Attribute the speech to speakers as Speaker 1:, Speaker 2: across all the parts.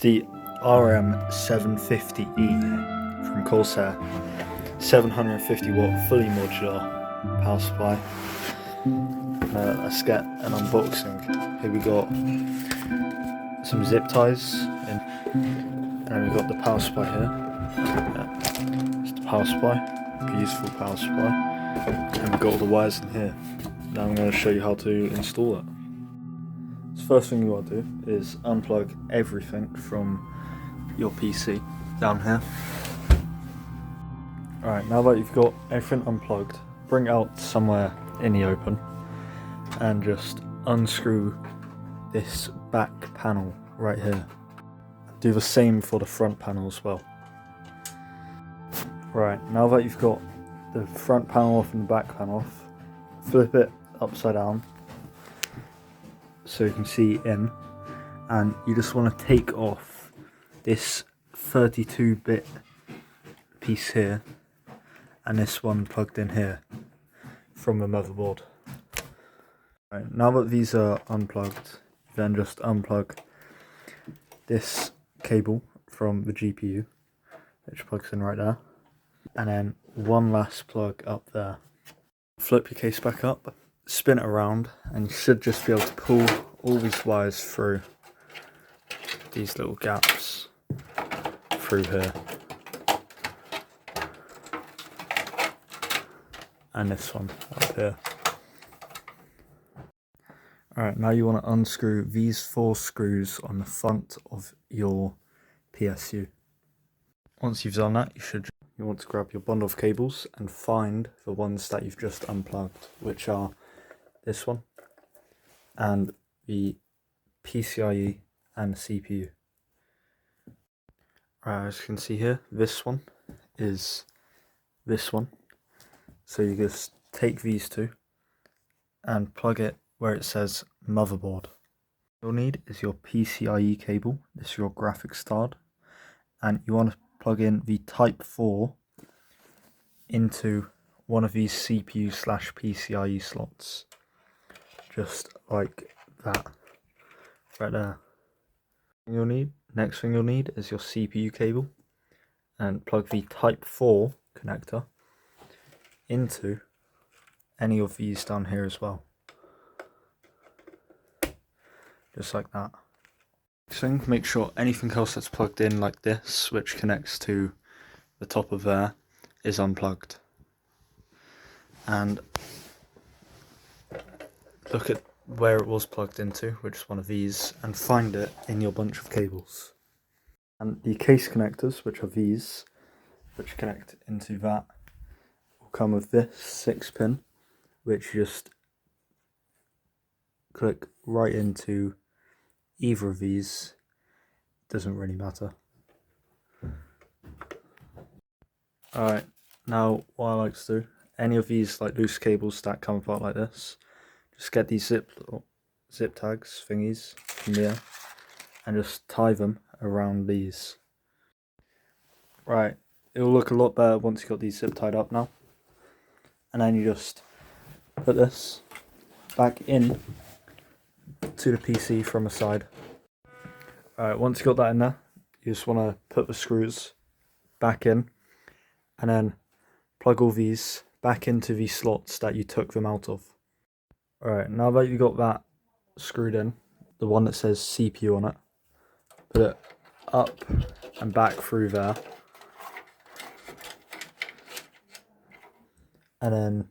Speaker 1: The RM750E from Corsair, 750 watt fully modular power supply. Let's get an unboxing. Here we got some zip ties, and then we got the power supply here. It's the power supply, beautiful power supply, and we've got all the wires in here. Now I'm going to show you how to install it. So first thing you want to do is unplug everything from your PC down here. Alright, now that you've got everything unplugged, bring it out somewhere in the open and just unscrew this back panel right here. Do the same for the front panel as well. Right, now that you've got the front panel off and the back panel off, flip it upside down so you can see in, and you just want to take off this 32-bit piece here and this one plugged in here from the motherboard. Right, now that these are unplugged, then just unplug this cable from the GPU, which plugs in right there, and then one last plug up there. Flip your case back up, spin it around, and you should just be able to pull all these wires through these little gaps through here, and this one up here. Alright, now you want to unscrew these 4 screws on the front of your PSU. Once you've done that, you want to grab your bundle of cables and find the ones that you've just unplugged, which are this one and the PCIe and the CPU. Alright, as you can see here, this one is this one. So you just take these two and plug it where it says motherboard. What you'll need is your PCIe cable, this is your graphics card, and you want to plug in the type 4 into one of these CPU/PCIe slots, just like that, right there. Next thing you'll need is your CPU cable, and plug the type 4 connector into any of these down here as well, just like that. Next thing, make sure anything else that's plugged in like this, which connects to the top of there, is unplugged. And look at where it was plugged into, which is one of these, and find it in your bunch of cables. And the case connectors, which are these, which connect into that, will come with this 6-pin, which you just click right into either of these. Doesn't really matter. Alright, now what I like to do, any of these like loose cables that come apart like this, just get these zip tags thingies from here and just tie them around these. Right, it will look a lot better once you've got these zip tied up now. And then you just put this back in to the PC from the side. Alright, once you got that in there, you just want to put the screws back in and then plug all these back into these slots that you took them out of. Alright, now that you've got that screwed in, the one that says CPU on it, put it up and back through there. And then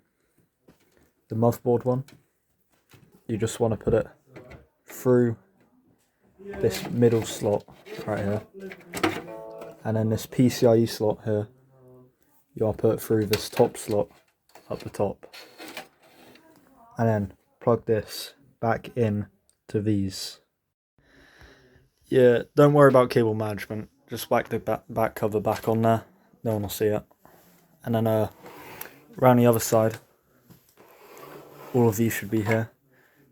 Speaker 1: the motherboard one, you just want to put it through this middle slot right here. And then this PCIe slot here, you want to put it through this top slot up the top. And then plug this back in to these. Yeah, don't worry about cable management. Just whack the back cover back on there. No one will see it. And then around the other side, all of these should be here.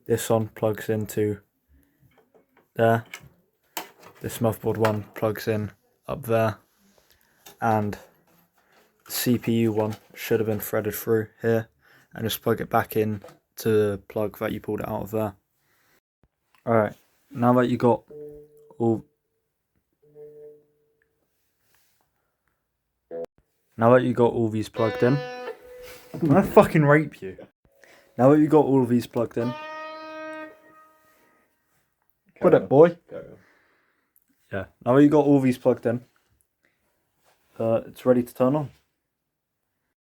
Speaker 1: This one plugs into there. This motherboard one plugs in up there. And the CPU one should have been threaded through here. And just plug it back in to the plug that you pulled it out of there. Alright, now that you got all Now that you got all these plugged in, I'm gonna fucking rape you. Now that you got all of these plugged in, put it, boy. Yeah. Now that you got all these plugged in, it's ready to turn on.